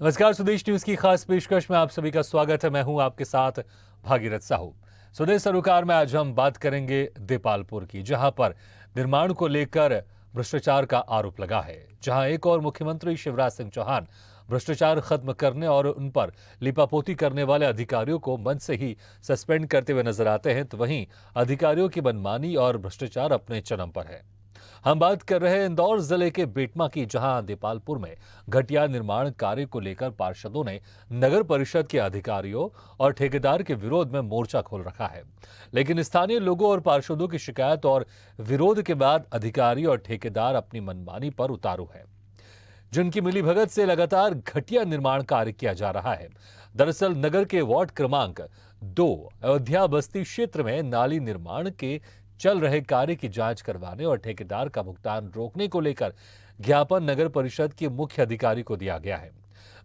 नमस्कार, स्वदेश न्यूज की खास पेशकश में आप सभी का स्वागत है। मैं हूं आपके साथ भागीरथ साहू। स्वदेश सरोकार में आज हम बात करेंगे देपालपुर की, जहां पर निर्माण को लेकर भ्रष्टाचार का आरोप लगा है। जहां एक और मुख्यमंत्री शिवराज सिंह चौहान भ्रष्टाचार खत्म करने और उन पर लिपापोती करने वाले अधिकारियों को मन से ही सस्पेंड करते हुए नजर आते हैं, तो वहीं अधिकारियों की मनमानी और भ्रष्टाचार अपने चरम पर है। हम बात कर रहे हैं इंदौर जिले के बेटमा की, जहां देपालपुर में घटिया निर्माण कार्य को लेकर पार्षदों ने नगर परिषद के अधिकारियों और ठेकेदार के विरोध में मोर्चा खोल रखा है। लेकिन स्थानीय लोगों और पार्षदों की शिकायत और विरोध के बाद अधिकारी और ठेकेदार अपनी मनमानी पर उतारू है, जिनकी मिलीभगत से लगातार घटिया निर्माण कार्य किया जा रहा है। दरअसल नगर के वार्ड क्रमांक 2 अयोध्या बस्ती क्षेत्र में नाली निर्माण के चल रहे कार्य की जांच करवाने और ठेकेदार का भुगतान रोकने को लेकर ज्ञापन नगर परिषद के मुख्य अधिकारी को दिया गया है।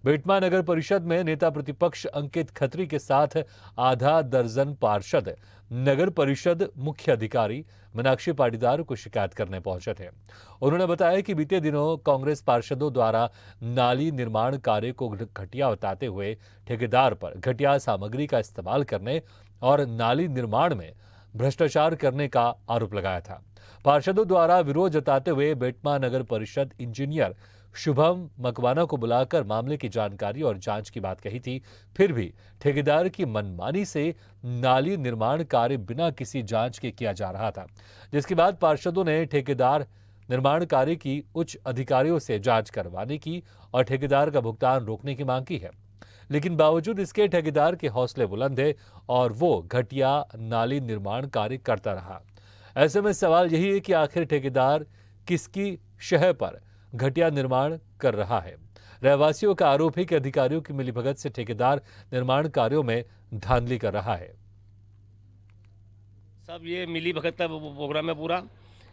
बेटमा नगर परिषद में नेता प्रतिपक्ष अंकित खत्री के साथ आधा दर्जन पार्षद नगर परिषद मुख्य अधिकारी मीनाक्षी पाटीदार को शिकायत करने पहुंचे थे। उन्होंने बताया कि बीते दिनों कांग्रेस पार्षदों द्वारा नाली निर्माण कार्य को घटिया बताते हुए ठेकेदार पर घटिया सामग्री का इस्तेमाल करने और नाली निर्माण में भ्रष्टाचार करने का आरोप लगाया था। पार्षदों द्वारा विरोध जताते हुए बेटमा नगर परिषद इंजीनियर शुभम मकवाना को बुलाकर मामले की जानकारी और जांच की बात कही थी। फिर भी ठेकेदार की मनमानी से नाली निर्माण कार्य बिना किसी जांच के किया जा रहा था, जिसके बाद पार्षदों ने ठेकेदार निर्माण कार्य की उच्च अधिकारियों से जांच करवाने की और ठेकेदार का भुगतान रोकने की मांग की है। लेकिन बावजूद इसके ठेकेदार के हौसले बुलंद है और वो घटिया नाली निर्माण कार्य करता रहा। ऐसे में सवाल यही है कि आखिर ठेकेदार किसकी शह पर घटिया निर्माण कर रहा है। रहवासियों का आरोप है कि अधिकारियों की मिलीभगत से ठेकेदार निर्माण कार्यों में धांधली कर रहा है। सब ये मिली भगत का प्रोग्राम है पूरा।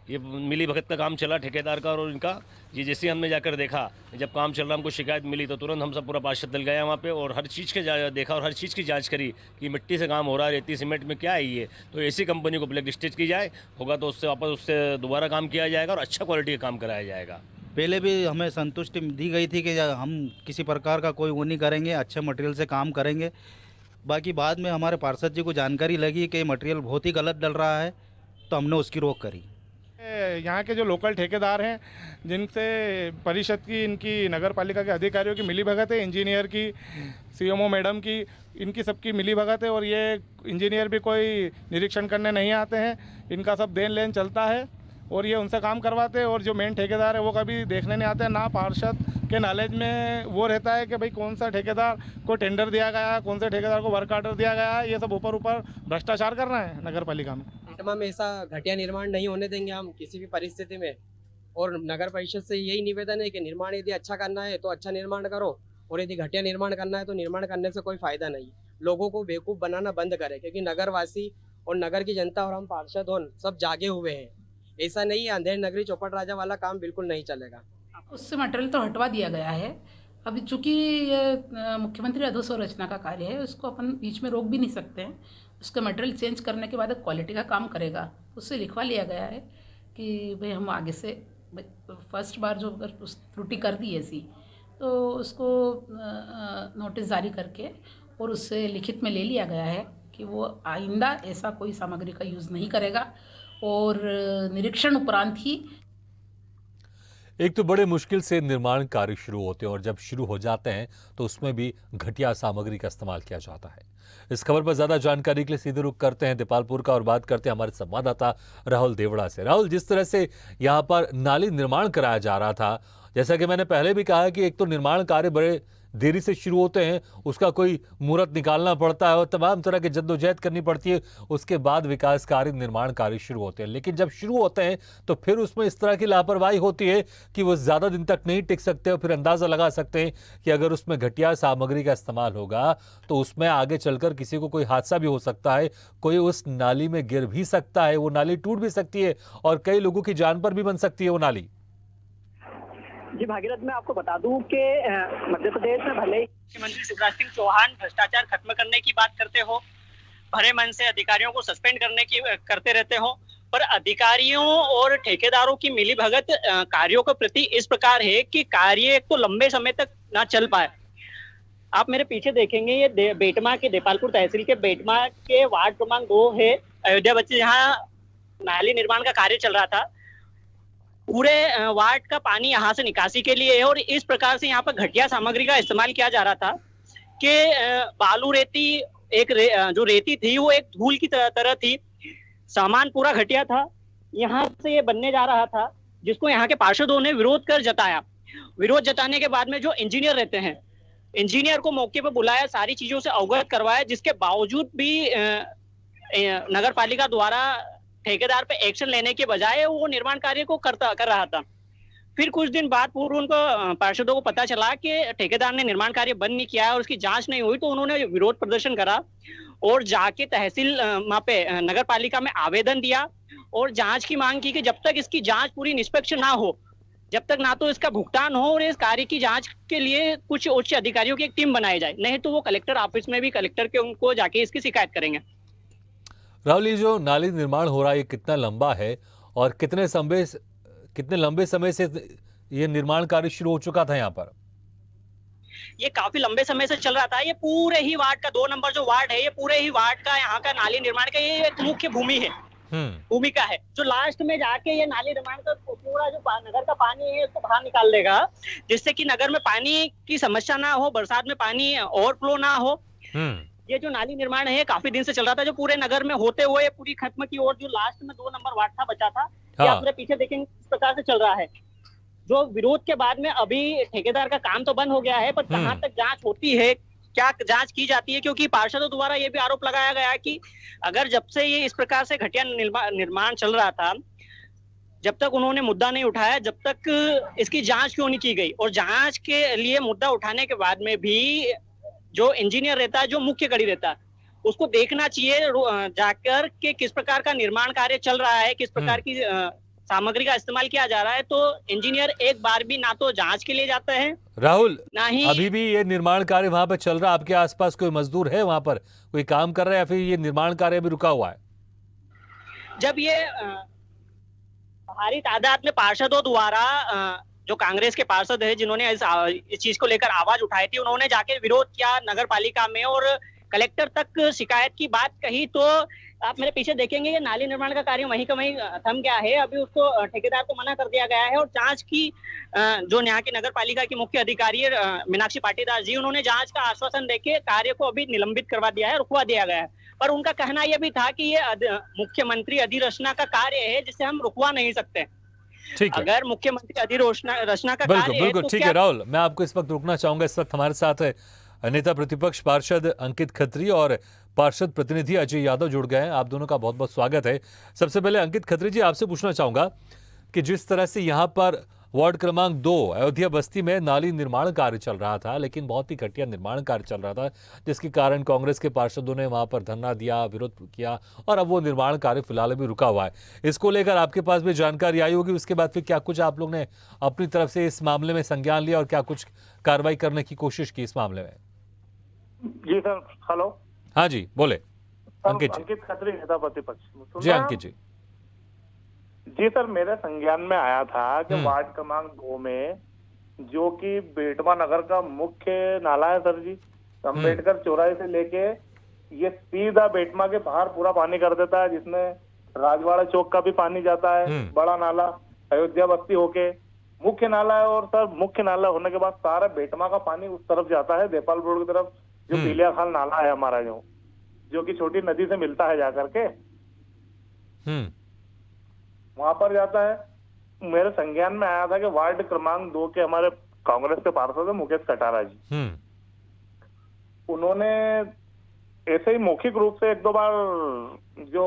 ये मिली भगत का काम चला ठेकेदार का और इनका। ये जैसे हमने जाकर देखा, जब काम चल रहा हमको शिकायत मिली तो तुरंत हम सब पूरा पार्षद दल गया वहाँ पे और हर चीज़ के देखा और हर चीज़ की जांच करी कि मिट्टी से काम हो रहा है, रेती सीमेंट में क्या है ये। तो ऐसी कंपनी को ब्लैक लिस्टेड की जाए, होगा तो उससे वापस उससे दोबारा काम किया जाएगा और अच्छा क्वालिटी का काम कराया जाएगा। पहले भी हमें संतुष्टि दी गई थी कि हम किसी प्रकार का कोई वो नहीं करेंगे, अच्छे मटेरियल से काम करेंगे। बाकी बाद में हमारे पार्षद जी को जानकारी लगी कि मटेरियल बहुत ही गलत डल रहा है, तो हमने उसकी रोक करी। यहाँ के जो लोकल ठेकेदार हैं, जिनसे परिषद की, इनकी नगर पालिका के अधिकारियों की मिलीभगत है, इंजीनियर की, सीएमओ मैडम की, इनकी सबकी मिलीभगत है। और ये इंजीनियर भी कोई निरीक्षण करने नहीं आते हैं, इनका सब देन लेन चलता है और ये उनसे काम करवाते हैं। और जो मेन ठेकेदार है वो कभी देखने नहीं आते, ना पार्षद के नॉलेज में वो रहता है कि भाई कौन सा ठेकेदार को टेंडर दिया गया है, कौन से ठेकेदार को वर्क ऑर्डर दिया गया है। ये सब ऊपर ऊपर भ्रष्टाचार कर रहे हैं नगर पालिका में। बेटमा में ऐसा घटिया निर्माण नहीं होने देंगे हम किसी भी परिस्थिति में। और नगर परिषद से यही निवेदन है कि निर्माण यदि अच्छा करना है तो अच्छा निर्माण करो, और यदि घटिया निर्माण करना है तो निर्माण करने से कोई फायदा नहीं। लोगों को बेवकूफ़ बनाना बंद करें, क्योंकि नगरवासी और नगर की जनता और हम पार्षद और सब जागे हुए हैं। ऐसा नहीं है अंधेर नगरी चौपट राजा वाला काम बिल्कुल नहीं चलेगा। उससे मटेरियल तो हटवा दिया गया है। अभी चूंकि ये मुख्यमंत्री अधोसंरचना का कार्य है, उसको अपन बीच में रोक भी नहीं सकते हैं। उसका मटेरियल चेंज करने के बाद क्वालिटी का काम करेगा, उससे लिखवा लिया गया है कि भाई हम आगे से फर्स्ट बार जो अगर उस त्रुटि कर दी ऐसी, तो उसको नोटिस जारी करके और उससे लिखित में ले लिया गया है कि वो आइंदा ऐसा कोई सामग्री का यूज़ नहीं करेगा और निरीक्षण उपरांत ही। एक तो बड़े मुश्किल से निर्माण कार्य शुरू होते हैं और जब शुरू हो जाते हैं तो उसमें भी घटिया सामग्री का इस्तेमाल किया जाता है। इस खबर पर ज्यादा जानकारी के लिए सीधे रुख करते हैं देपालपुर का और बात करते हैं हमारे संवाददाता राहुल देवड़ा से। राहुल, जिस तरह से यहाँ पर नाली निर्माण कराया जा रहा था, जैसा कि मैंने पहले भी कहा कि एक तो निर्माण कार्य बड़े देरी से शुरू होते हैं, उसका कोई मुहूर्त निकालना पड़ता है और तमाम तरह की जद्दोजहद करनी पड़ती है, उसके बाद विकास कार्य, निर्माण कार्य शुरू होते हैं। लेकिन जब शुरू होते हैं तो फिर उसमें इस तरह की लापरवाही होती है कि वो ज़्यादा दिन तक नहीं टिक सकते और फिर अंदाज़ा लगा सकते हैं कि अगर उसमें घटिया सामग्री का इस्तेमाल होगा तो उसमें आगे चलकर किसी को कोई हादसा भी हो सकता है, कोई उस नाली में गिर भी सकता है, वो नाली टूट भी सकती है और कई लोगों की जान पर भी बन सकती है वो नाली। जी भागीरथ, मैं आपको बता दूं कि मध्य प्रदेश में भले ही मुख्यमंत्री शिवराज सिंह चौहान भ्रष्टाचार खत्म करने की बात करते हो, भरे मन से अधिकारियों को सस्पेंड करने की करते रहते हो, पर अधिकारियों और ठेकेदारों की मिलीभगत कार्यों के प्रति इस प्रकार है कि कार्य एक तो लंबे समय तक ना चल पाए आप मेरे पीछे देखेंगे ये बेटमा के देपालपुर तहसील के बेटमा के वार्ड क्रमांक 2 है अयोध्या बच्ची, जहाँ नाली निर्माण का कार्य चल रहा था। पूरे वार्ड का पानी यहाँ से निकासी के लिए है और इस प्रकार से यहाँ पर घटिया सामग्री का इस्तेमाल किया जा रहा था कि बालू रेती जो रेती थी वो एक धूल की तरह थी। सामान पूरा घटिया था, यहाँ से ये बनने जा रहा था, जिसको यहाँ के पार्षदों ने विरोध कर जताया। विरोध जताने के बाद में जो इंजीनियर रहते हैं, इंजीनियर को मौके पर बुलाया, सारी चीजों से अवगत करवाया, जिसके बावजूद भी नगर पालिका द्वारा ठेकेदार पे एक्शन लेने के बजाय वो निर्माण कार्य को कर रहा था। फिर कुछ दिन बाद पूर्व उनको पार्षदों को पता चला कि ठेकेदार ने निर्माण कार्य बंद नहीं किया है और उसकी जांच नहीं हुई, तो उन्होंने विरोध प्रदर्शन करा और जाके तहसील वहां पे नगर पालिका में आवेदन दिया और जांच की मांग की कि जब तक इसकी जांच पूरी निष्पक्ष ना हो, जब तक ना तो इसका भुगतान हो और इस कार्य की जांच के लिए कुछ उच्च अधिकारियों की एक टीम बनाई जाए, नहीं तो वो कलेक्टर ऑफिस में भी कलेक्टर के उनको जाके इसकी शिकायत करेंगे। राहुल, ये जो नाली निर्माण हो रहा है ये कितना लंबा है और कितने लंबे समय से ये निर्माण कार्य शुरू हो चुका था यहाँ पर? ये काफी लंबे समय से चल रहा था। ये पूरे ही वार्ड का 2 नंबर जो वार्ड है, ये पूरे ही वार्ड का यहाँ का नाली निर्माण का ये एक मुख्य भूमिका है, जो लास्ट में जाके ये नाली निर्माण का पूरा जो नगर का पानी है उसको बाहर निकाल देगा, जिससे कि नगर में पानी की समस्या ना हो, बरसात में पानी ओवरफ्लो ना हो। ये जो नाली निर्माण है काफी दिन से चल रहा था, जो पूरे नगर में होते हुए पूरी खत्म की ओर जो लास्ट में 2 नंबर वार्ड था बचा था, ये आप मेरे पीछे देखेंगे इस प्रकार से चल रहा है। जो विरोध के बाद में अभी ठेकेदार का काम तो बंद हो गया है, पर कहाँ तक जांच होती है, क्या जांच की जाती है, क्योंकि पार्षदों द्वारा ये भी आरोप लगाया गया है कि अगर जब से ये इस प्रकार से घटिया निर्माण चल रहा था, जब तक उन्होंने मुद्दा नहीं उठाया, जब तक इसकी जांच क्यों नहीं की गई, और जांच के लिए मुद्दा उठाने के बाद में भी जो इंजीनियर रहता है, जो मुख्य कड़ी रहता है, उसको देखना चाहिए जाकर के किस प्रकार का निर्माण कार्य चल रहा है, किस प्रकार की सामग्री का इस्तेमाल किया जा रहा है। तो इंजीनियर एक बार भी ना तो जांच के लिए जाते हैं, राहुल, ना ही अभी भी ये निर्माण कार्य वहां पर चल रहा है? आपके आसपास कोई मजदूर है वहां पर, कोई काम कर रहा है, या फिर ये निर्माण कार्य भी रुका हुआ है? जब ये भारी तादाद में पार्षदों द्वारा जो कांग्रेस के पार्षद है जिन्होंने इस चीज को लेकर आवाज उठाई थी, उन्होंने जाके विरोध किया नगर पालिका में और कलेक्टर तक शिकायत की बात कही, तो आप मेरे पीछे देखेंगे ये नाली निर्माण का कार्य वहीं का वहीं थम गया है। अभी उसको ठेकेदार को मना कर दिया गया है और जांच की जो यहाँ की नगर पालिका की मुख्य अधिकारी मीनाक्षी पाटीदार जी, उन्होंने जांच का आश्वासन देके कार्य को अभी निलंबित करवा दिया है, रुकवा दिया गया है। पर उनका कहना यह भी था कि ये मुख्यमंत्री अधिरचना का कार्य है जिसे हम रुकवा नहीं सकते। ठीक है, अगर मुख्यमंत्री अधिरचना का कार्य है बिल्कुल तो ठीक है राहुल, मैं आपको इस वक्त रुकना चाहूंगा। इस वक्त हमारे साथ नेता प्रतिपक्ष पार्षद अंकित खत्री और पार्षद प्रतिनिधि अजय यादव जुड़ गए हैं। आप दोनों का बहुत बहुत स्वागत है। सबसे पहले अंकित खत्री जी, आपसे पूछना चाहूंगा कि जिस तरह से यहाँ पर वार्ड क्रमांक 2 अयोध्या बस्ती में नाली निर्माण कार्य चल रहा था, लेकिन बहुत ही घटिया निर्माण कार्य चल रहा था, जिसके कारण कांग्रेस के पार्षदों ने वहां पर धरना दिया, विरोध किया और अब वो निर्माण कार्य फिलहाल अभी रुका हुआ है। इसको लेकर आपके पास भी जानकारी आई होगी, उसके बाद फिर क्या कुछ आप लोग ने अपनी तरफ से इस मामले में संज्ञान लिया और क्या कुछ कार्रवाई करने की कोशिश की इस मामले में? जी सर, हेलो। हाँ जी, बोले अंकित जी। अंकित खत्री, नेता प्रतिपक्ष। जी अंकित जी। जी सर, मेरे संज्ञान में आया था कि वार्ड क्रमांक 2 में जो कि बेटमा नगर का मुख्य नाला है सर जी, अम्बेडकर चौराहे से लेके ये सीधा बेटमा के बाहर पूरा पानी कर देता है, जिसमें राजवाड़ा चौक का भी पानी जाता है, बड़ा नाला अयोध्या बस्ती होके मुख्य नाला है। और सर मुख्य नाला होने के बाद सारा बेटमा का पानी उस तरफ जाता है, देपालपुर की तरफ, जो पीलिया खाल नाला है हमारा, जो कि छोटी नदी से मिलता है जाकर के, वहां पर जाता है। मेरे संज्ञान में आया था कि वार्ड क्रमांक 2 के हमारे कांग्रेस के पार्षद है मुकेश कटारा जी, उन्होंने ऐसे ही मौखिक रूप से 1-2 बार जो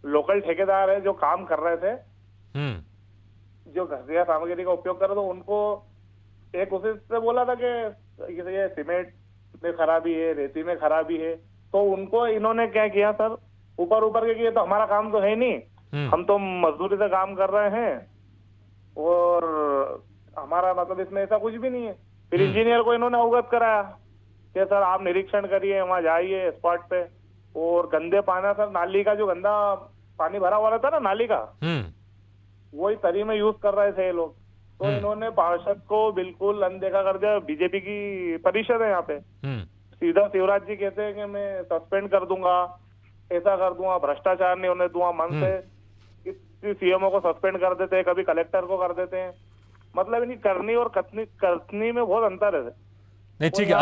लोकल ठेकेदार है जो काम कर रहे थे, जो घटिया सामग्री का उपयोग कर रहे थे, उनको एक उसी से बोला था कि ये सीमेंट में खराबी है, रेती में खराबी है, तो उनको इन्होंने क्या किया सर, ऊपर के ये तो हमारा काम तो है नहीं, हम तो मजदूरी से काम कर रहे हैं और हमारा मतलब इसमें ऐसा कुछ भी नहीं है। फिर इंजीनियर को इन्होंने अवगत कराया कि सर आप निरीक्षण करिए, वहां जाइए स्पॉट पे, और गंदे पानी, सर नाली का जो गंदा पानी भरा हुआ रहता है ना नाली का, वही तरी में यूज कर रहे थे ये लोग। तो इन्होंने पार्षद को बिल्कुल अनदेखा कर दिया। बीजेपी की परिषद है यहाँ पे, सीधा शिवराज जी कहते हैं कि मैं सस्पेंड कर दूंगा, ऐसा कर दूंगा, भ्रष्टाचार नहीं होने दूंगा, मन से किसी सीएमओ को सस्पेंड कर देते हैं, कभी कलेक्टर को कर देते हैं। मतलब इनकी करनी और कथनी में बहुत अंतर है। नहीं ठीक है,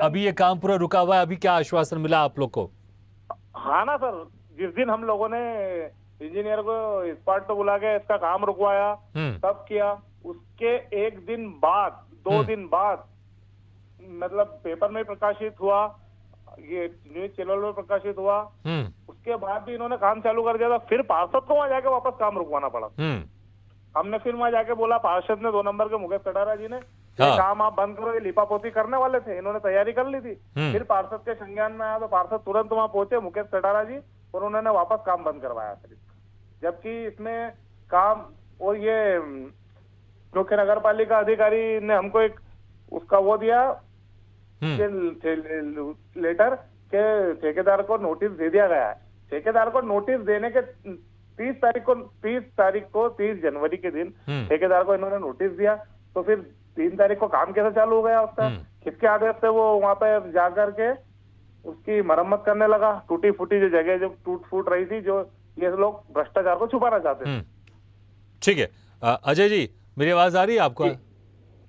अभी ये काम पूरा रुका हुआ है। अभी क्या आश्वासन मिला आप लोग को? हाँ ना सर, जिस दिन हम लोगों ने इंजीनियर को स्पॉट पे बुला के इसका काम रुकवाया, तब किया, उसके एक दिन बाद, 2 दिन बाद, मतलब पेपर में प्रकाशित हुआ, ये न्यूज चैनल में प्रकाशित हुआ, उसके बाद भी इन्होंने काम चालू कर दिया था। फिर पार्षद को वहां जाके वापस काम रुकवाना पड़ा। हमने फिर वहां जाके बोला, पार्षद ने 2 नंबर के मुकेश कटारा जी ने, ये काम आप बंद करो, ये लिपापोती करने वाले थे, इन्होंने तैयारी कर ली थी। फिर पार्षद के संज्ञान में आया तो पार्षद तुरंत वहां पहुंचे, मुकेश कटारा जी, और उन्होंने वापस काम बंद करवाया। फिर जबकि इसमें काम, और ये मुख्य नगर पालिका अधिकारी ने हमको एक उसका वो दिया लेटर के ठेकेदार को नोटिस दे दिया गया है। ठेकेदार को नोटिस देने के 30 जनवरी के दिन ठेकेदार को इन्होंने नोटिस दिया, तो फिर 3 तारीख को काम कैसे चालू हो गया उसका? किसके आदेश से वो वहां पे जाकर के उसकी मरम्मत करने लगा? टूटी फूटी जो जगह जो टूट फूट रही थी, जो ये लोग भ्रष्टाचार को छुपाना चाहते थे। ठीक है, अजय जी मेरी आवाज आ रही है आपको?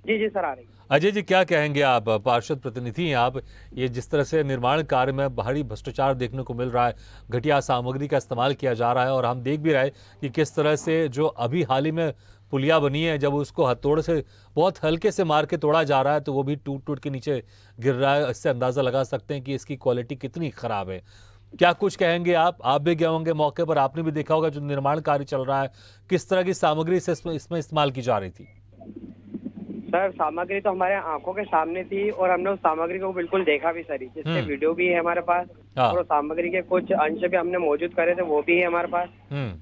जी सर, आ रही। अजय जी क्या कहेंगे आप, पार्षद प्रतिनिधि हैं आप, ये जिस तरह से निर्माण कार्य में भारी भ्रष्टाचार देखने को मिल रहा है, घटिया सामग्री का इस्तेमाल किया जा रहा है, और हम देख भी रहे कि किस तरह से जो अभी हाल ही में पुलिया बनी है, जब उसको हथौड़े से बहुत हल्के से मार के तोड़ा जा रहा है तो वो भी टूट टूट के नीचे गिर रहा है। इससे अंदाजा लगा सकते हैं कि इसकी क्वालिटी कितनी खराब है। क्या कुछ कहेंगे आप भी गए होंगे मौके पर, आपने भी देखा होगा जो निर्माण कार्य चल रहा है, किस तरह की सामग्री से इसमें इस्तेमाल की जा रही थी? सर सामग्री तो हमारे आंखों के सामने थी, और हमने उस सामग्री को बिल्कुल देखा भी सर, जिसके वीडियो भी है हमारे पास, और उस सामग्री के कुछ अंश भी हमने मौजूद करे थे, वो भी है हमारे पास।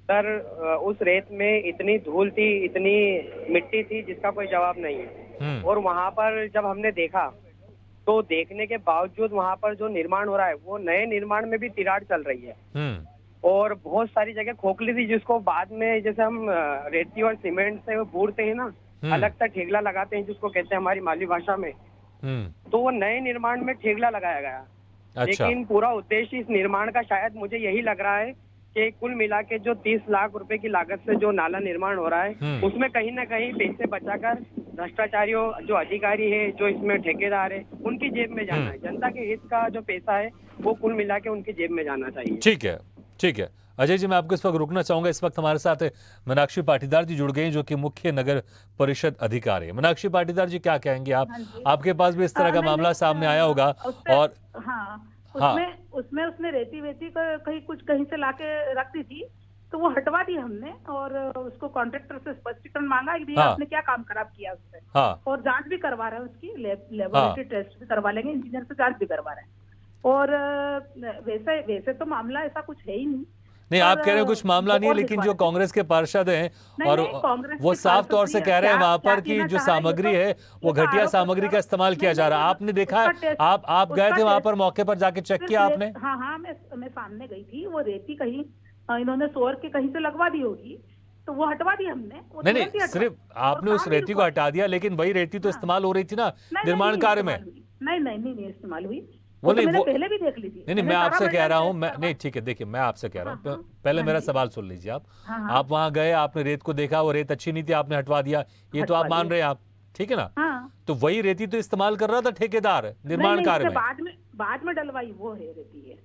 सर उस रेत में इतनी धूल थी, इतनी मिट्टी थी जिसका कोई जवाब नहीं है। और वहाँ पर जब हमने देखा तो देखने के बावजूद वहाँ पर जो निर्माण हो रहा है, वो नए निर्माण में भी तिराड़ चल रही है, और बहुत सारी जगह खोखली थी, जिसको बाद में जैसे हम रेती और सीमेंट से बूरते हैं ना, अलग सा ठेगला लगाते हैं जिसको कहते हैं हमारी मालवी भाषा में, तो वो नए निर्माण में ठेगला लगाया गया। अच्छा। लेकिन पूरा उद्देश्य इस निर्माण का शायद मुझे यही लग रहा है कि कुल मिला के जो 30 लाख रुपए की लागत से जो नाला निर्माण हो रहा है, उसमें कहीं ना कहीं पैसे बचाकर भ्रष्टाचारियों, जो अधिकारी है, जो इसमें ठेकेदार है, उनकी जेब में जाना है। जनता के हित का जो पैसा है वो कुल मिला के उनकी जेब में जाना चाहिए। ठीक है, ठीक है अजय जी, मैं आपको इस वक्त रुकना चाहूंगा। इस वक्त हमारे साथ मीनाक्षी पाटीदार जी जुड़ गए हैं, जो कि मुख्य नगर परिषद अधिकारी है। मीनाक्षी पाटीदार जी क्या कहेंगे आप? आपके पास भी इस तरह का मामला सामने आया होगा, और उसमें उसने रेती वेती कहीं से लाके रख दी थी, तो वो हटवा दी हमने, और उसको कॉन्ट्रैक्टर से स्पष्टीकरण मांगा कि भैया आपने क्या काम खराब किया उससे, और जांच भी करवा रहे हैं उसकी, लेबोरेटरी टेस्ट भी करवा लेंगे, इंजीनियर से जांच भी करवा रहे हैं। और वैसे तो मामला ऐसा कुछ है ही नहीं। आप कह रहे हो कुछ मामला नहीं है, लेकिन जो कांग्रेस के पार्षद हैं और वो साफ तौर से कह रहे हैं वहां पर कि जो सामग्री है वो घटिया सामग्री का इस्तेमाल किया जा रहा है। आपने देखा है, आप गए थे वहां पर, मौके पर जाके चेक किया आपने? हाँ, मैं सामने गई थी। वो रेती कहीं इन्होंने सोर के कहीं से लगवा दी होगी, तो वो हटवा दी हमने। नहीं, सिर्फ आपने उस रेती को हटा दिया, लेकिन वही रेती तो इस्तेमाल हो रही थी ना निर्माण कार्य में। नहीं इस्तेमाल हुई, वो नहीं, वो पहले भी देख ली थी। नहीं, मैं आपसे कह रहा हूँ, नहीं ठीक है, देखिए मैं आपसे कह रहा हूँ, पहले मेरा सवाल सुन लीजिए आप। आप वहां गए, आपने रेत को देखा, वो रेत अच्छी नहीं थी, आपने हटवा दिया, ये तो आप मान रहे हैं आप, ठीक है ना? तो वही रेती तो इस्तेमाल कर रहा था ठेकेदार निर्माण कार्य में। बाद में डलवाई वो है रेती है,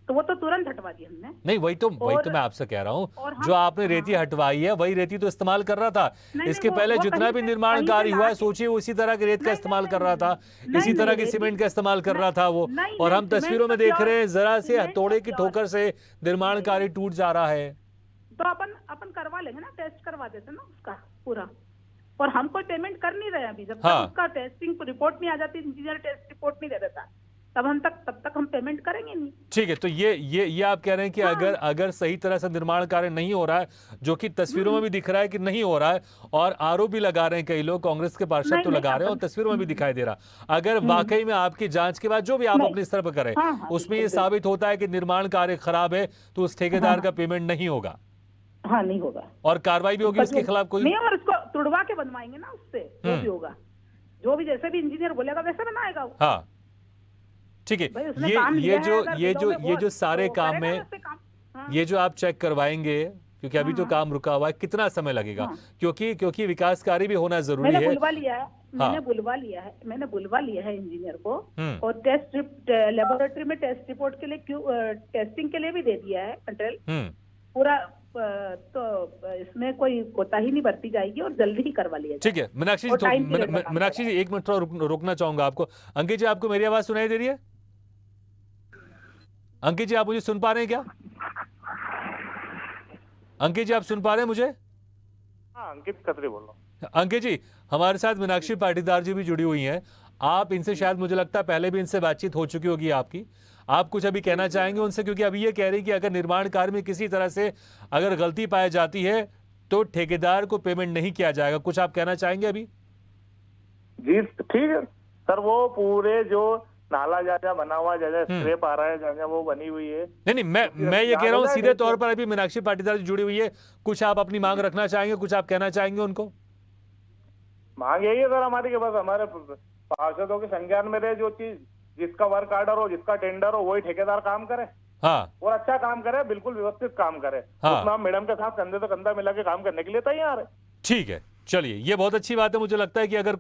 तो वो तो तुरंत हटवा दी हमने। नहीं, वही तो मैं आपसे कह रहा हूँ, जो आपने रेती हटवाई है वही रेती तो इस्तेमाल कर रहा था। इसके पहले जितना भी निर्माण कार्य हुआ है, सोचिए उसी तरह की रेत का इस्तेमाल कर रहा था, इसी तरह की सीमेंट का इस्तेमाल कर रहा था वो। और हम तस्वीरों में देख रहे हैं, जरा से हथौड़े की ठोकर से निर्माण कार्य टूट जा रहा है। तो अपन करवा लेंगे ना, टेस्ट करवा देते ना उसका पूरा, और हम कोई पेमेंट कर नहीं रहे अभी, जब तक उसका टेस्टिंग रिपोर्ट नहीं आ जाती, इंजीनियर टेस्ट रिपोर्ट नहीं दे देता, तब तक हम पेमेंट करेंगे नहीं। ठीक है, तो ये आप कह रहे हैं कि अगर सही तरह से निर्माण कार्य नहीं हो रहा है, जो कि तस्वीरों में भी दिख रहा है कि नहीं हो रहा है, और आरोप भी लगा रहे हैं कई लोग, कांग्रेस के पार्षद तो लगा रहे हैं और तस्वीरों में भी दिखाई दे रहा, अगर वाकई में आपकी जांच के बाद जो भी आप अपने स्तर पर करें उसमें ये साबित होता है कि निर्माण कार्य खराब है, तो उस ठेकेदार का पेमेंट नहीं होगा। हाँ नहीं होगा। और कार्रवाई भी होगी उसके खिलाफ कोई? नहीं, और उसको तुड़वा के बनवाएंगे ना उससे, जो भी होगा, जो भी जैसे भी इंजीनियर बोलेगा वैसे बनाएगा वो। हाँ ठीक है। ये जो सारे काम में ये जो आप चेक करवाएंगे, क्योंकि अभी तो काम रुका हुआ है, कितना समय लगेगा? क्योंकि विकास कार्य भी होना जरूरी है। मैंने बुलवा लिया है इंजीनियर को, और टेस्ट लेबोरेटरी में टेस्ट रिपोर्ट के लिए टेस्टिंग के लिए भी दे दिया है मटेरियल पूरा। तो इसमें कोई कोताही नहीं बरती जाएगी और जल्दी ही करवा लिया। ठीक है मीनाक्षी जी, मीनाक्षी जी 1 मिनट थोड़ा रोकना चाहूंगा आपको। अंकित जी, आपको मेरी आवाज सुनाई दे रही है? अंकित जी, आप मुझे सुन पा रहे हैं क्या? अंकित जी, आप सुन पा रहे हैं मुझे? हाँ, अंकित खत्री बोल रहा हूँ। अंकित जी, हमारे साथ मीनाक्षी पाटीदार जी भी जुड़ी हुई हैं। आप इनसे शायद, मुझे लगता है पहले भी इनसे बातचीत हो चुकी होगी आपकी। आप कुछ अभी कहना चाहेंगे उनसे, क्योंकि अभी ये कह रही हैं कि अगर निर्माण कार्य में किसी तरह से अगर गलती पाई जाती है तो ठेकेदार को पेमेंट नहीं किया जाएगा। कुछ आप कहना चाहेंगे अभी? जी ठीक है सर, वो पूरे जो नाला जहाँ बना हुआ, जहाँ स्क्रैप आ रहा है, जहाँ वो बनी हुई है। नहीं, मैं ये कह रहा हूँ सीधे तौर पर, अभी मीनाक्षी पाटीदार जी जुड़ी हुई है, कुछ आप अपनी मांग रखना चाहेंगे, कुछ आप कहना चाहेंगे उनको? मांग यही है सर हमारी के पास, हमारे पार्षदों के संज्ञान में रहे जो चीज, जिसका वर्क ऑर्डर हो, जिसका टेंडर हो, वही ठेकेदार काम करे। हाँ, और अच्छा काम करे, बिल्कुल व्यवस्थित काम करे। हाँ, उसमें हम मैडम के साथ कंधे से कंधा मिला के काम करने के लिए तैयार है। ठीक है, चलिए, ये बहुत अच्छी बात है। मुझे लगता है कि अगर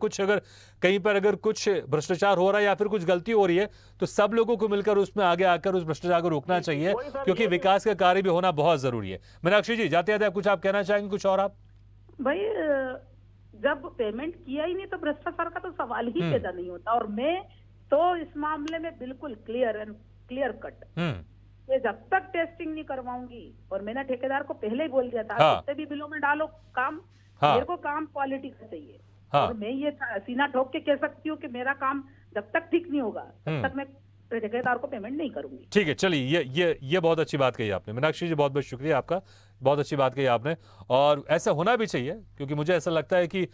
कहीं पर अगर कुछ भ्रष्टाचार हो रहा है या फिर कुछ गलती हो रही है, तो सब लोगों को मिलकर उसमें आगे आकर उस भ्रष्टाचार को रोकना चाहिए, क्योंकि विकास का कार्य भी होना बहुत जरूरी है। मीनाक्षी जी, जाते जाते कुछ आप कहना चाहेंगे, कुछ और आप? भाई, जब पेमेंट किया ही नहीं तो भ्रष्टाचार का तो सवाल ही पैदा नहीं होता। और मैं तो इस मामले में बिल्कुल क्लियर कट, ये जब तक टेस्टिंग नहीं करवाऊंगी, और मैंने ठेकेदार को पहले ही बोल दिया था, हाँ, कितने भी बिलों में डालो काम, हाँ, मेरे को काम क्वालिटी का चाहिए। हाँ, और मैं ये सीना ठोक के कह सकती हूँ कि मेरा काम जब तक ठीक नहीं होगा तब तक मैं ठेकेदार को पेमेंट नहीं करूंगी। ठीक है, चलिए, ये बहुत अच्छी बात कही आपने मीनाक्षी जी, बहुत बहुत शुक्रिया आपका, बहुत अच्छी बात कही आपने। और ऐसा होना भी चाहिए, क्योंकि मुझे ऐसा लगता है कि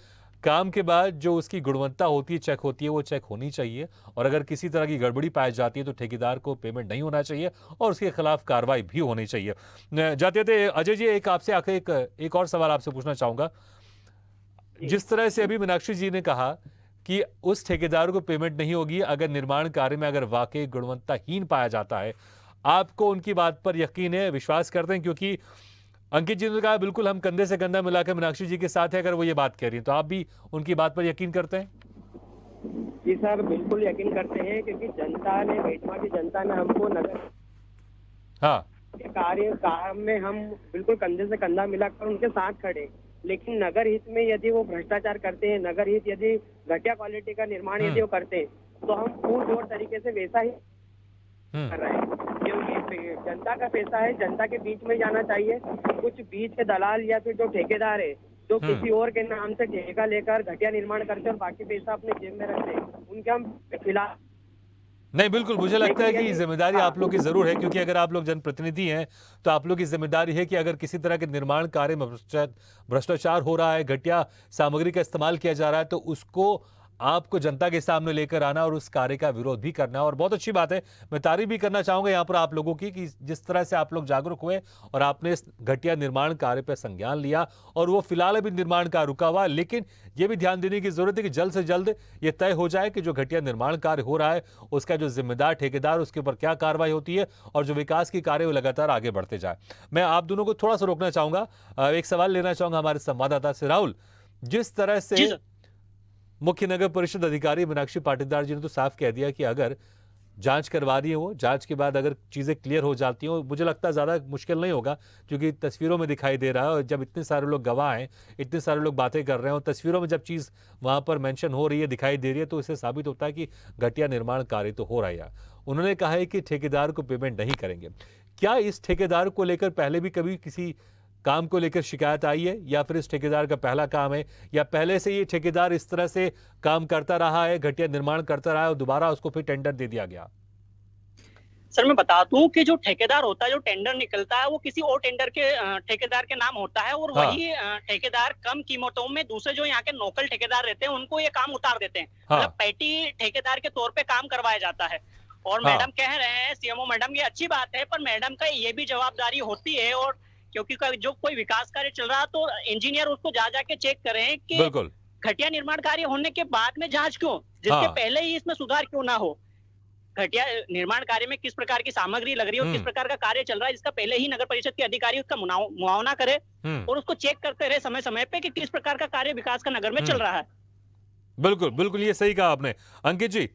काम के बाद जो उसकी गुणवत्ता होती है, चेक होती है, वो चेक होनी चाहिए। और अगर किसी तरह की गड़बड़ी पाई जाती है तो ठेकेदार को पेमेंट नहीं होना चाहिए और उसके खिलाफ कार्रवाई भी होनी चाहिए। जाते जाते अजय जी, एक आपसे आखिर एक और सवाल आपसे पूछना चाहूंगा। जिस तरह से अभी मीनाक्षी जी ने कहा कि उस ठेकेदार को पेमेंट नहीं होगी अगर निर्माण कार्य में अगर वाकई गुणवत्ताहीन पाया जाता है, आपको उनकी बात पर यकीन है, विश्वास करते हैं? क्योंकि अंकित जी ने कहा बिल्कुल हम कंधे से कंधा मिलाकर मीनाक्षी जी के साथ है, अगर वो ये बात कह रही है तो आप भी उनकी बात पर यकीन करते हैं? जी सर, बिल्कुल यकीन करते हैं, क्योंकि जनता ने, बेटमा की जनता ने हमको नगर के कार्य में हम बिल्कुल कंधे से कंधा मिलाकर उनके साथ खड़े। लेकिन नगर हित में यदि वो भ्रष्टाचार करते हैं, नगर हित यदि घटिया क्वालिटी का निर्माण यदि वो करते हैं, तो हम पूर्ण तरीके से वैसा ही कर रहे हैं। क्योंकि जनता का पैसा है, जनता के बीच में जाना चाहिए। कुछ बीच के दलाल या फिर जो ठेकेदार है, जो किसी और के नाम से ठेका लेकर घटिया निर्माण करते हैं और बाकी पैसा अपने जेब में रखते हैं, उनके हम खिलाफ नहीं। बिल्कुल, मुझे लगता है कि जिम्मेदारी आप लोग की जरूर है, क्योंकि अगर आप लोग जनप्रतिनिधि हैं तो आप लोग की जिम्मेदारी है कि अगर किसी तरह के निर्माण कार्य में भ्रष्टाचार हो रहा है, घटिया सामग्री का इस्तेमाल किया जा रहा है, तो उसको आपको जनता के सामने लेकर आना और उस कार्य का विरोध भी करना। और बहुत अच्छी बात है, मैं तारीफ भी करना चाहूंगा यहाँ पर आप लोगों की कि जिस तरह से आप लोग जागरूक हुए और आपने इस घटिया निर्माण कार्य पर संज्ञान लिया। और वो फिलहाल अभी निर्माण कार्य रुका हुआ है, लेकिन ये भी ध्यान देने की जरूरत है कि जल्द से जल्द ये तय हो जाए कि जो घटिया निर्माण कार्य हो रहा है उसका जो जिम्मेदार ठेकेदार, उसके ऊपर क्या कार्रवाई होती है, और जो विकास की कार्य वो लगातार आगे बढ़ते जाए। मैं आप दोनों को थोड़ा सा रोकना चाहूंगा, एक सवाल लेना चाहूंगा हमारे संवाददाता से। राहुल, जिस तरह से मुख्य नगर परिषद अधिकारी मीनाक्षी पाटीदार जी ने तो साफ कह दिया कि अगर जांच करवा रही है, वो जांच के बाद अगर चीज़ें क्लियर हो जाती हैं, मुझे लगता है ज़्यादा मुश्किल नहीं होगा, क्योंकि तस्वीरों में दिखाई दे रहा है। और जब इतने सारे लोग गवाह हैं, इतने सारे लोग बातें कर रहे हैं, और तस्वीरों में जब चीज़ वहाँ पर मेंशन हो रही है, दिखाई दे रही है, तो इससे साबित होता है कि घटिया निर्माण कार्य तो हो रहा है। उन्होंने कहा है कि ठेकेदार को पेमेंट नहीं करेंगे। क्या इस ठेकेदार को लेकर पहले भी कभी किसी काम को लेकर शिकायत आई है, या फिर इस ठेकेदार का पहला काम है, या पहले से ये ठेकेदार इस तरह से काम करता रहा है, घटिया निर्माण करता रहा है और दोबारा उसको फिर टेंडर दे दिया गया? सर, मैं बता दूं कि जो ठेकेदार होता है, जो टेंडर निकलता है, वो किसी और ठेकेदार के नाम होता है, और वही ठेकेदार कम कीमतों में दूसरे जो यहाँ के लोकल ठेकेदार रहते हैं उनको ये काम उतार देते हैं। मतलब पैटी ठेकेदार के तौर पे काम करवाया जाता है। और मैडम कह रहे हैं, सीएमओ मैडम, ये अच्छी बात है, पर मैडम का ये भी जवाबदारी होती है और क्योंकि जो कोई विकास कार्य चल रहा तो इंजीनियर उसको जा जाके चेक करें कि बिल्कुल घटिया निर्माण कार्य होने के बाद में जांच क्यों, जिसके हाँ। पहले ही इसमें सुधार क्यों ना हो। घटिया निर्माण कार्य में किस प्रकार की सामग्री लग रही है और किस प्रकार का कार्य चल रहा है, इसका पहले ही नगर परिषद के अधिकारी उसका मुआवना करे और उसको चेक करते रहे समय समय पे कि किस प्रकार का कार्य विकास का नगर में चल रहा है। बिल्कुल बिल्कुल, ये सही कहा आपने। अंकित जी,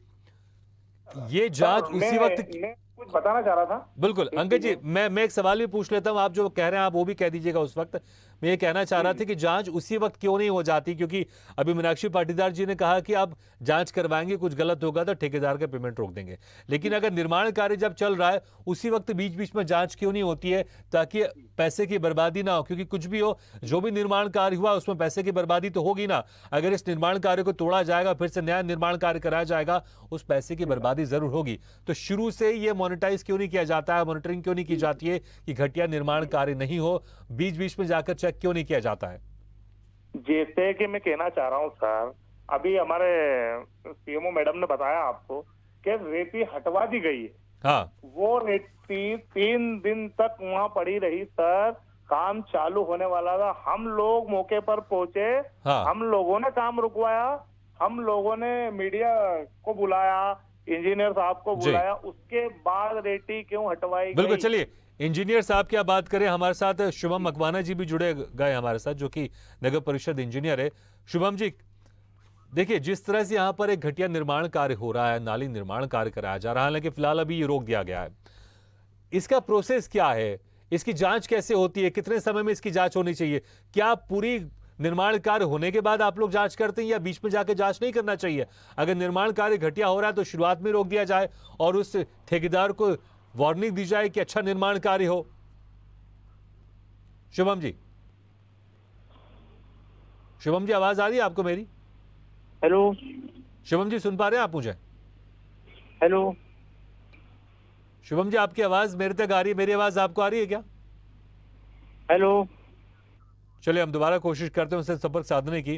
ये जांच उसी वक्त मैं कुछ बताना चाह रहा था। बिल्कुल अंकित जी, मैं एक सवाल भी पूछ लेता हूं, आप जो कह रहे हैं आप वो भी कह दीजिएगा उस वक्त। मैं ये कहना चाह रहा था कि जांच उसी वक्त क्यों नहीं हो जाती, क्योंकि अभी मीनाक्षी पाटीदार जी ने कहा कि आप जांच करवाएंगे, कुछ गलत होगा तो ठेकेदार का पेमेंट रोक देंगे, लेकिन अगर निर्माण कार्य जब चल रहा है उसी वक्त बीच बीच में जांच क्यों नहीं होती है, ताकि पैसे की बर्बादी ना हो। क्योंकि कुछ भी हो, जो भी निर्माण कार्य हुआ उसमें पैसे की बर्बादी तो होगी ना। अगर इस निर्माण कार्य को तोड़ा जाएगा, फिर से नया निर्माण कार्य कराया जाएगा, उस पैसे की बर्बादी जरूर होगी। तो शुरू से ये मॉनिटाइज क्यों नहीं किया जाता है, मॉनिटरिंग क्यों नहीं की जाती है कि घटिया निर्माण कार्य नहीं हो, बीच बीच में जाकर चेक क्यों नहीं किया जाता है? जैसे कि मैं कहना चाह रहा हूँ सर, अभी हमारे सीएमओ मैडम ने बताया आपको कि रेती हटवा दी गई है। हाँ, वो रेती 3 दिन तक वहाँ पड़ी रही सर, काम चालू होने वाला था, हम लोग मौके पर पहुंचे। हाँ। हम लोगों ने काम रुकवाया, हम लोगों ने मीडिया को बुलाया, इंजीनियर साहब को जी। बुलाया, उसके बाद रेती क्यों हटवाई बिल्कुल। गई? चलिए इंजीनियर साहब क्या बात करें, हमारे साथ शुभम मकवाना जी भी जुड़े गए हमारे साथ, जो कि नगर परिषद इंजीनियर है। शुभम जी, देखिए जिस तरह से यहाँ पर एक घटिया निर्माण कार्य हो रहा है, नाली निर्माण कार्य कराया जा रहा है, हालांकि फिलहाल अभी ये रोक दिया गया है, इसका प्रोसेस क्या है, इसकी जांच कैसे होती है, कितने समय में इसकी जांच होनी चाहिए? क्या पूरी निर्माण कार्य होने के बाद आप लोग जांच करते हैं या बीच में जाकर जांच नहीं करना चाहिए? अगर निर्माण कार्य घटिया हो रहा है तो शुरुआत में रोक दिया जाए और उस ठेकेदार को वार्निंग दी जाए कि अच्छा निर्माण कार्य हो। शुभम जी, शुभम जी आवाज आ रही है आपको मेरी? हेलो शुभम जी सुन पा रहे हैं आप मुझे? हेलो शुभम जी आपकी आवाज मेरे तक आ रही है, मेरी आवाज आपको आ रही है क्या? हेलो चलिए हम दोबारा कोशिश करते हैं उनसे संपर्क साधने की।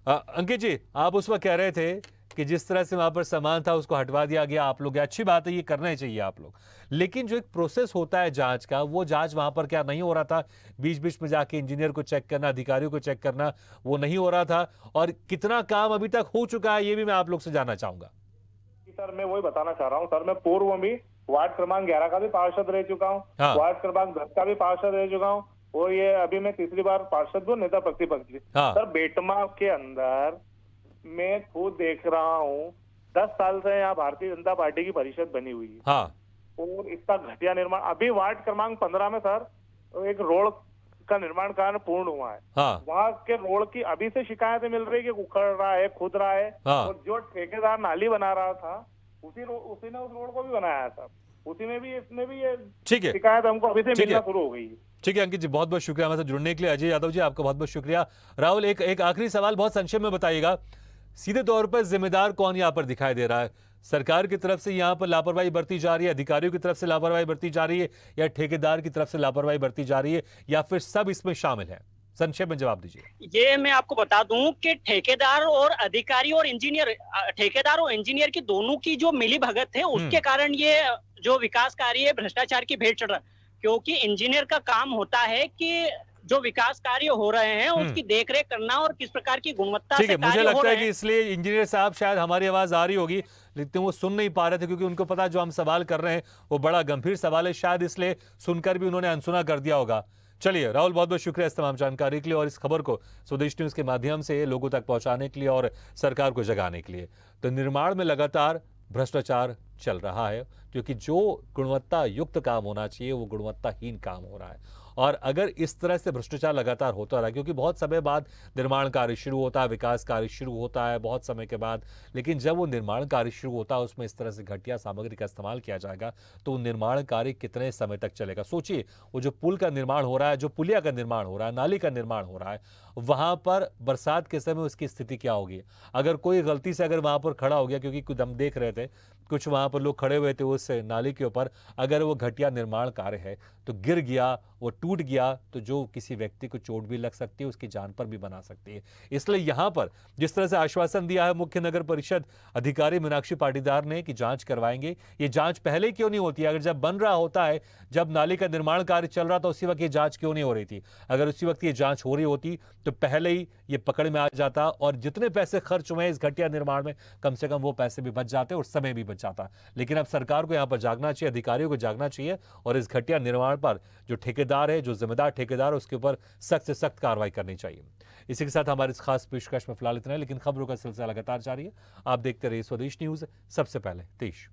अंकित जी, आप उस वक्त कह रहे थे कि जिस तरह से वहां पर सामान था उसको हटवा दिया गया, आप लोग, अच्छी बात है, ये करना ही चाहिए आप लोग, लेकिन जो एक प्रोसेस होता है जांच का, वो जांच वहां पर क्या नहीं हो रहा था? बीच बीच में जाके इंजीनियर को चेक करना, अधिकारियों को चेक करना, वो नहीं हो रहा था? और कितना काम अभी तक हो चुका है ये भी मैं आप लोग से जानना चाहूंगा। सर मैं वही बताना चाह रहा हूँ सर, मैं पूर्व में वार्ड क्रमांक 11 का भी पार्षद रह चुका हूँ, हाँ। वार्ड क्रमांक 10 का भी पार्षद रह चुका हूँ, और ये अभी मैं तीसरी बार पार्षद हूँ, नेता प्रतिपक्ष। हाँ। सर बेटमा के अंदर मैं खुद देख रहा हूँ, 10 साल से यहाँ भारतीय जनता पार्टी की परिषद बनी हुई है, हाँ। और इसका घटिया निर्माण, अभी वार्ड क्रमांक 15 में सर एक रोड का निर्माण कार्य पूर्ण हुआ है, हाँ। वहाँ के रोड की अभी से शिकायतें मिल रही है कि उखड़ रहा है, खुद रहा है, हाँ। और जो ठेकेदार नाली बना रहा था उसी ने उस रोड को भी बनाया था, उसी में भी, इसमें भी ये ठीक है, शिकायत हमको अभी से ठीक मिलना है। शुरू हो गई है। ठीक है अंकित जी, बहुत बहुत शुक्रिया हमारे साथ जुड़ने के लिए। अजय यादव जी आपका बहुत बहुत शुक्रिया। राहुल, एक आखिरी सवाल बहुत संक्षेप में बताइएगा, सीधे तौर पर जिम्मेदार कौन यहाँ पर दिखाई दे रहा है? सरकार की तरफ से यहाँ पर लापरवाही बरती जा रही है, अधिकारियों की तरफ से लापरवाही बरती जा रही है, या ठेकेदार की तरफ से लापरवाही बरती जा रही है, या फिर सब इसमें शामिल है? संक्षेप में जवाब दीजिए। ये मैं आपको बता दूं कि ठेकेदार और अधिकारी और इंजीनियर, ठेकेदार और इंजीनियर की दोनों की जो मिली भगत है उसके कारण ये जो विकास कार्य है भ्रष्टाचार की भेंट चढ़ रहा है। क्योंकि इंजीनियर का काम होता है कि जो विकास कार्य हो रहे हैं उसकी देखरेख करना और किस प्रकार की गुणवत्ता से ठीक है, मुझे कार्य हो लगता है रहे कि हैं। इसलिए इंजीनियर साहब शायद हमारी आवाज आ रही होगी, लेकिन वो सुन नहीं पा रहे थे, क्योंकि उनको पता जो हम सवाल कर रहे हैं वो बड़ा गंभीर सवाल है, शायद इसलिए सुनकर भी उन्होंने अनसुना कर दिया होगा। चलिए राहुल, बहुत बहुत शुक्रिया इस तमाम जानकारी के लिए और इस खबर को स्वदेश न्यूज के माध्यम से लोगों तक पहुंचाने के लिए और सरकार को जगाने के लिए। तो निर्माण में लगातार भ्रष्टाचार चल रहा है, क्योंकि जो गुणवत्ता युक्त काम होना चाहिए वो गुणवत्ताहीन काम हो रहा है। और अगर इस तरह से भ्रष्टाचार लगातार होता रहा, क्योंकि बहुत समय बाद निर्माण कार्य शुरू होता है, विकास कार्य शुरू होता है बहुत समय के बाद, लेकिन जब वो निर्माण कार्य शुरू होता है उसमें इस तरह से घटिया सामग्री का इस्तेमाल किया जाएगा तो निर्माण कार्य कितने समय तक चलेगा? सोचिए, वो जो पुल का निर्माण हो रहा है, जो पुलिया का निर्माण हो रहा है, नाली का निर्माण हो रहा है, वहां पर बरसात के समय उसकी स्थिति क्या होगी? अगर कोई गलती से अगर वहां पर खड़ा हो गया, क्योंकि कुछ हम देख रहे थे, कुछ वहां पर लोग खड़े हुए थे उस नाली के ऊपर, अगर वो घटिया निर्माण कार्य है तो गिर गया, वो टूट गया तो जो किसी व्यक्ति को चोट भी लग सकती है, उसकी जान पर भी बना सकती है। इसलिए यहां पर जिस तरह से आश्वासन दिया है मुख्य नगर परिषद अधिकारी मीनाक्षी पाटीदार ने कि जांच करवाएंगे, ये जांच पहले क्यों नहीं होती? अगर जब बन रहा होता है, जब नाले का निर्माण कार्य चल रहा था, उसी वक्त ये जांच क्यों नहीं हो रही थी? अगर उसी वक्त ये जांच हो रही होती तो पहले ही ये पकड़ में आ जाता और जितने पैसे खर्च हुए इस घटिया निर्माण में, कम से कम वो पैसे भी बच जाते और समय भी बच जाता। लेकिन अब सरकार को यहां पर जागना चाहिए, अधिकारियों को जागना चाहिए और इस घटिया निर्माण पर जो ठेकेदार है, जो जिम्मेदार ठेकेदार है, उसके ऊपर सख्त से सख्त कार्रवाई करनी चाहिए। इसी के साथ हमारे इस खास पेशकश में फिलहाल इतना है, लेकिन खबरों का सिलसिला लगातार जारी है। आप देखते रहिए स्वदेश न्यूज, सबसे पहले देश।